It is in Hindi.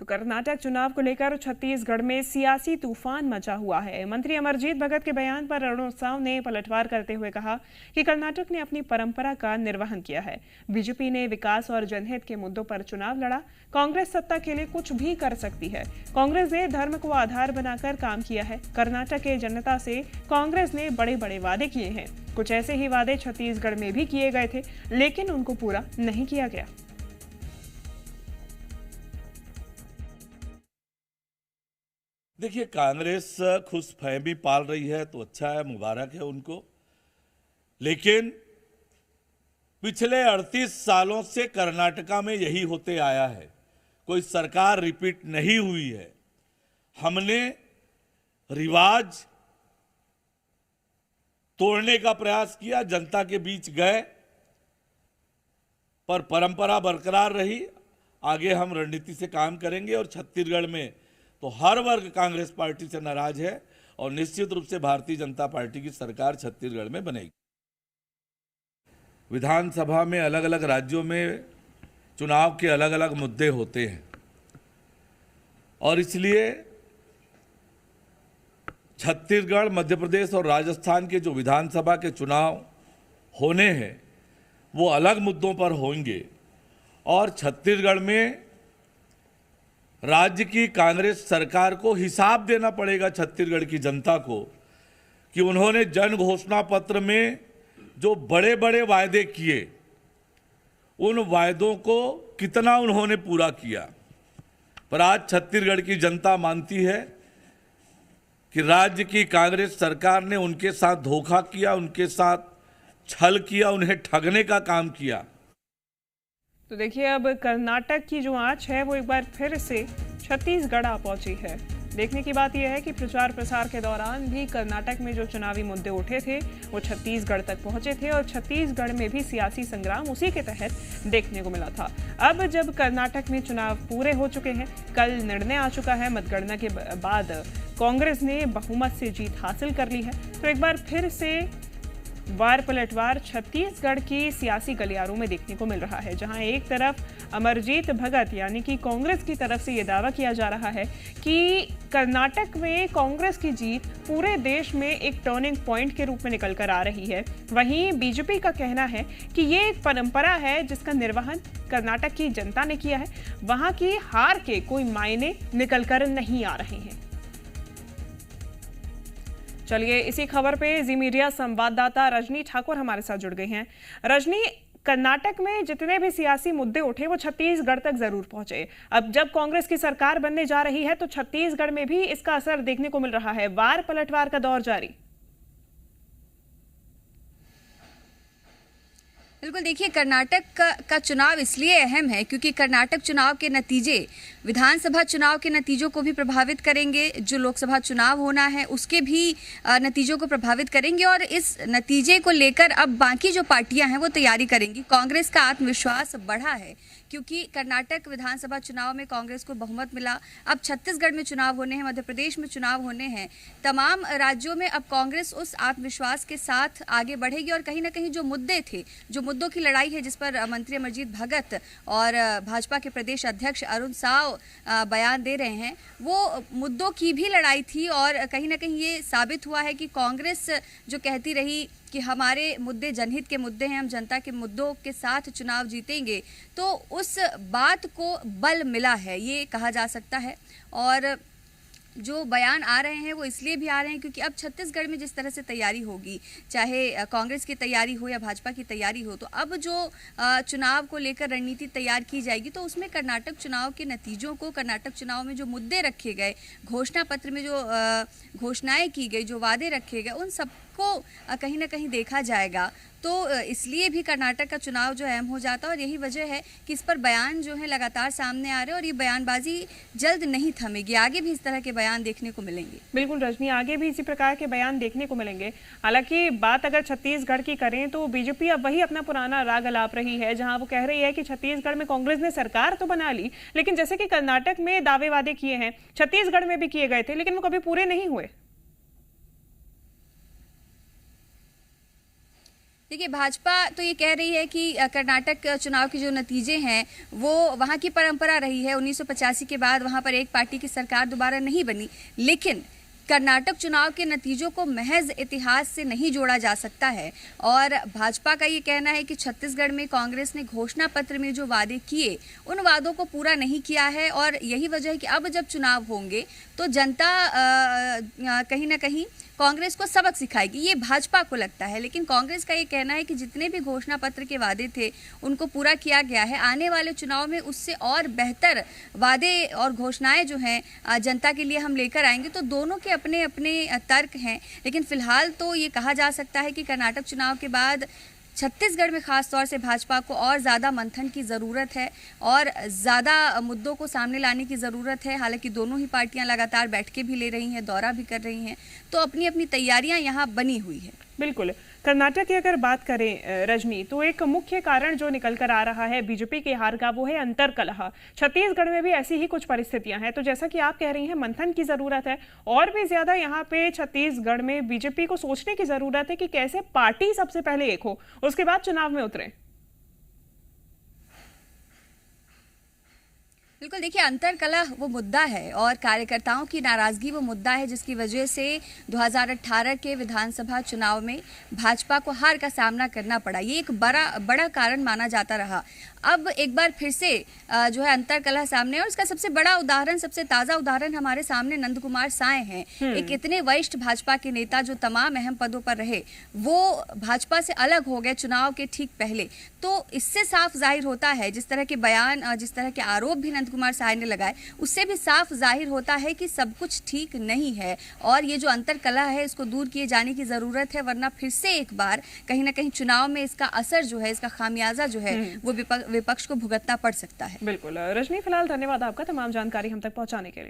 तो कर्नाटक चुनाव को लेकर छत्तीसगढ़ में सियासी तूफान मचा हुआ है। मंत्री अमरजीत भगत के बयान पर अरुण साव ने पलटवार करते हुए कहा कि कर्नाटक ने अपनी परंपरा का निर्वहन किया है। बीजेपी ने विकास और जनहित के मुद्दों पर चुनाव लड़ा। कांग्रेस सत्ता के लिए कुछ भी कर सकती है। कांग्रेस ने धर्म को आधार बनाकर काम किया है। कर्नाटक के जनता से कांग्रेस ने बड़े बड़े वादे किए हैं। कुछ ऐसे ही वादे छत्तीसगढ़ में भी किए गए थे, लेकिन उनको पूरा नहीं किया गया। देखिए, कांग्रेस खुशफहमी पाल रही है तो अच्छा है, मुबारक है उनको। लेकिन पिछले 38 सालों से कर्नाटका में यही होते आया है। कोई सरकार रिपीट नहीं हुई है। हमने रिवाज तोड़ने का प्रयास किया, जनता के बीच गए, पर परंपरा बरकरार रही। आगे हम रणनीति से काम करेंगे और छत्तीसगढ़ में तो हर वर्ग कांग्रेस पार्टी से नाराज है और निश्चित रूप से भारतीय जनता पार्टी की सरकार छत्तीसगढ़ में बनेगी। विधानसभा में अलग अलग राज्यों में चुनाव के अलग अलग मुद्दे होते हैं और इसलिए छत्तीसगढ़, मध्य प्रदेश और राजस्थान के जो विधानसभा के चुनाव होने हैं वो अलग मुद्दों पर होंगे और छत्तीसगढ़ में राज्य की कांग्रेस सरकार को हिसाब देना पड़ेगा छत्तीसगढ़ की जनता को कि उन्होंने जन घोषणा पत्र में जो बड़े बड़े वायदे किए उन वायदों को कितना उन्होंने पूरा किया। पर आज छत्तीसगढ़ की जनता मानती है कि राज्य की कांग्रेस सरकार ने उनके साथ धोखा किया, उनके साथ छल किया, उन्हें ठगने का काम किया। तो देखिए, अब कर्नाटक की जो आंच है वो एक बार फिर से छत्तीसगढ़ आ पहुंची है। देखने की बात यह है कि प्रचार प्रसार के दौरान भी कर्नाटक में जो चुनावी मुद्दे उठे थे वो छत्तीसगढ़ तक पहुंचे थे और छत्तीसगढ़ में भी सियासी संग्राम उसी के तहत देखने को मिला था। अब जब कर्नाटक में चुनाव पूरे हो चुके हैं, कल निर्णय आ चुका है, मतगणना के बाद कांग्रेस ने बहुमत से जीत हासिल कर ली है, तो एक बार फिर से वार पलटवार छत्तीसगढ़ की सियासी गलियारों में देखने को मिल रहा है, जहां एक तरफ अमरजीत भगत यानी कि कांग्रेस की तरफ से यह दावा किया जा रहा है कि कर्नाटक में कांग्रेस की जीत पूरे देश में एक टर्निंग पॉइंट के रूप में निकल कर आ रही है। वहीं बीजेपी का कहना है कि ये एक परंपरा है जिसका निर्वहन कर्नाटक की जनता ने किया है। वहां की हार के कोई मायने निकल कर नहीं आ रहे हैं। चलिए, इसी खबर पे जी मीडिया संवाददाता रजनी ठाकुर हमारे साथ जुड़ गई हैं। रजनी, कर्नाटक में जितने भी सियासी मुद्दे उठे वो छत्तीसगढ़ तक जरूर पहुंचे। अब जब कांग्रेस की सरकार बनने जा रही है तो छत्तीसगढ़ में भी इसका असर देखने को मिल रहा है। वार पलटवार का दौर जारी। बिल्कुल, देखिए, कर्नाटक का चुनाव इसलिए अहम है क्योंकि कर्नाटक चुनाव के नतीजे विधानसभा चुनाव के नतीजों को भी प्रभावित करेंगे। जो लोकसभा चुनाव होना है उसके भी नतीजों को प्रभावित करेंगे और इस नतीजे को लेकर अब बाकी जो पार्टियां हैं वो तैयारी करेंगी। कांग्रेस का आत्मविश्वास बढ़ा है क्योंकि कर्नाटक विधानसभा चुनाव में कांग्रेस को बहुमत मिला। अब छत्तीसगढ़ में चुनाव होने हैं, मध्य प्रदेश में चुनाव होने हैं। तमाम राज्यों में अब कांग्रेस उस आत्मविश्वास के साथ आगे बढ़ेगी और कहीं ना कहीं जो मुद्दे थे, जो मुद्दों की लड़ाई है जिस पर मंत्री अमरजीत भगत और भाजपा के प्रदेश अध्यक्ष अरुण साव बयान दे रहे हैं, वो मुद्दों की भी लड़ाई थी और कहीं ना कहीं ये साबित हुआ है कि कांग्रेस जो कहती रही कि हमारे मुद्दे जनहित के मुद्दे हैं, हम जनता के मुद्दों के साथ चुनाव जीतेंगे, तो उस बात को बल मिला है, ये कहा जा सकता है। और जो बयान आ रहे हैं वो इसलिए भी आ रहे हैं क्योंकि अब छत्तीसगढ़ में जिस तरह से तैयारी होगी, चाहे कांग्रेस की तैयारी हो या भाजपा की तैयारी हो, तो अब जो चुनाव को लेकर रणनीति तैयार की जाएगी तो उसमें कर्नाटक चुनाव के नतीजों को, कर्नाटक चुनाव में जो मुद्दे रखे गए, घोषणा पत्र में जो घोषणाएं की गई, जो वादे रखे गए, उन सबको कहीं ना कहीं देखा जाएगा। तो इसलिए भी कर्नाटक का चुनाव जो अहम हो जाता है और यही वजह है कि इस पर बयान जो है लगातार सामने आ रहे हैं और ये बयानबाजी जल्द नहीं थमेगी। आगे भी इस तरह के बयान देखने को मिलेंगे। बिल्कुल रजनी, आगे भी इसी प्रकार के बयान देखने को मिलेंगे। हालांकि बात अगर छत्तीसगढ़ की करें तो बीजेपी अब वही अपना पुराना राग अलाप रही है, जहां वो कह रही है कि छत्तीसगढ़ में कांग्रेस ने सरकार तो बना ली, लेकिन जैसे कि कर्नाटक में दावे वादे किए हैं, छत्तीसगढ़ में भी किए गए थे, लेकिन वो कभी पूरे नहीं हुए। देखिए, भाजपा तो ये कह रही है कि कर्नाटक चुनाव के जो नतीजे हैं वो वहाँ की परंपरा रही है। 1985 के बाद वहाँ पर एक पार्टी की सरकार दोबारा नहीं बनी, लेकिन कर्नाटक चुनाव के नतीजों को महज इतिहास से नहीं जोड़ा जा सकता है। और भाजपा का ये कहना है कि छत्तीसगढ़ में कांग्रेस ने घोषणा पत्र में जो वादे किए उन वादों को पूरा नहीं किया है, और यही वजह है कि अब जब चुनाव होंगे तो जनता कहीं ना कहीं कांग्रेस को सबक सिखाएगी, ये भाजपा को लगता है। लेकिन कांग्रेस का ये कहना है कि जितने भी घोषणा पत्र के वादे थे उनको पूरा किया गया है। आने वाले चुनाव में उससे और बेहतर वादे और घोषणाएं जो हैं जनता के लिए हम लेकर आएंगे। तो दोनों के अपने अपने तर्क हैं, लेकिन फिलहाल तो ये कहा जा सकता है कि कर्नाटक चुनाव के बाद छत्तीसगढ़ में खास तौर से भाजपा को और ज़्यादा मंथन की ज़रूरत है और ज़्यादा मुद्दों को सामने लाने की ज़रूरत है। हालांकि दोनों ही पार्टियां लगातार बैठकें भी ले रही हैं, दौरा भी कर रही हैं, तो अपनी अपनी तैयारियां यहाँ बनी हुई है। बिल्कुल। कर्नाटक की अगर बात करें रजनी, तो एक मुख्य कारण जो निकल कर आ रहा है बीजेपी के हार का वो है अंतर्कलह। छत्तीसगढ़ में भी ऐसी ही कुछ परिस्थितियां हैं, तो जैसा कि आप कह रही हैं मंथन की जरूरत है, और भी ज्यादा यहाँ पे छत्तीसगढ़ में बीजेपी को सोचने की जरूरत है कि कैसे पार्टी सबसे पहले एक हो, उसके बाद चुनाव में उतरे। बिल्कुल, देखिए, अंतर्कलह वो मुद्दा है और कार्यकर्ताओं की नाराजगी वो मुद्दा है जिसकी वजह से 2018 के विधानसभा चुनाव में भाजपा को हार का सामना करना पड़ा। ये एक बड़ा कारण माना जाता रहा। अब एक बार फिर से जो है अंतर्कलह सामने है, और इसका सबसे बड़ा उदाहरण, सबसे ताज़ा उदाहरण हमारे सामने नंद कुमार साय हैं। एक इतने वरिष्ठ भाजपा के नेता जो तमाम अहम पदों पर रहे, वो भाजपा से अलग हो गए चुनाव के ठीक पहले। तो इससे साफ जाहिर होता है, जिस तरह के बयान, जिस तरह के आरोप भी नंद कुमार साय ने लगाए, उससे भी साफ जाहिर होता है कि सब कुछ ठीक नहीं है और ये जो अंतर्कलह है इसको दूर किए जाने की जरूरत है, वरना फिर से एक बार कहीं ना कहीं चुनाव में इसका असर जो है, इसका खामियाजा जो है वो विपक्ष को भुगतना पड़ सकता है। बिल्कुल रजनी, फिलहाल धन्यवाद आपका तमाम जानकारी हम तक पहुंचाने के लिए।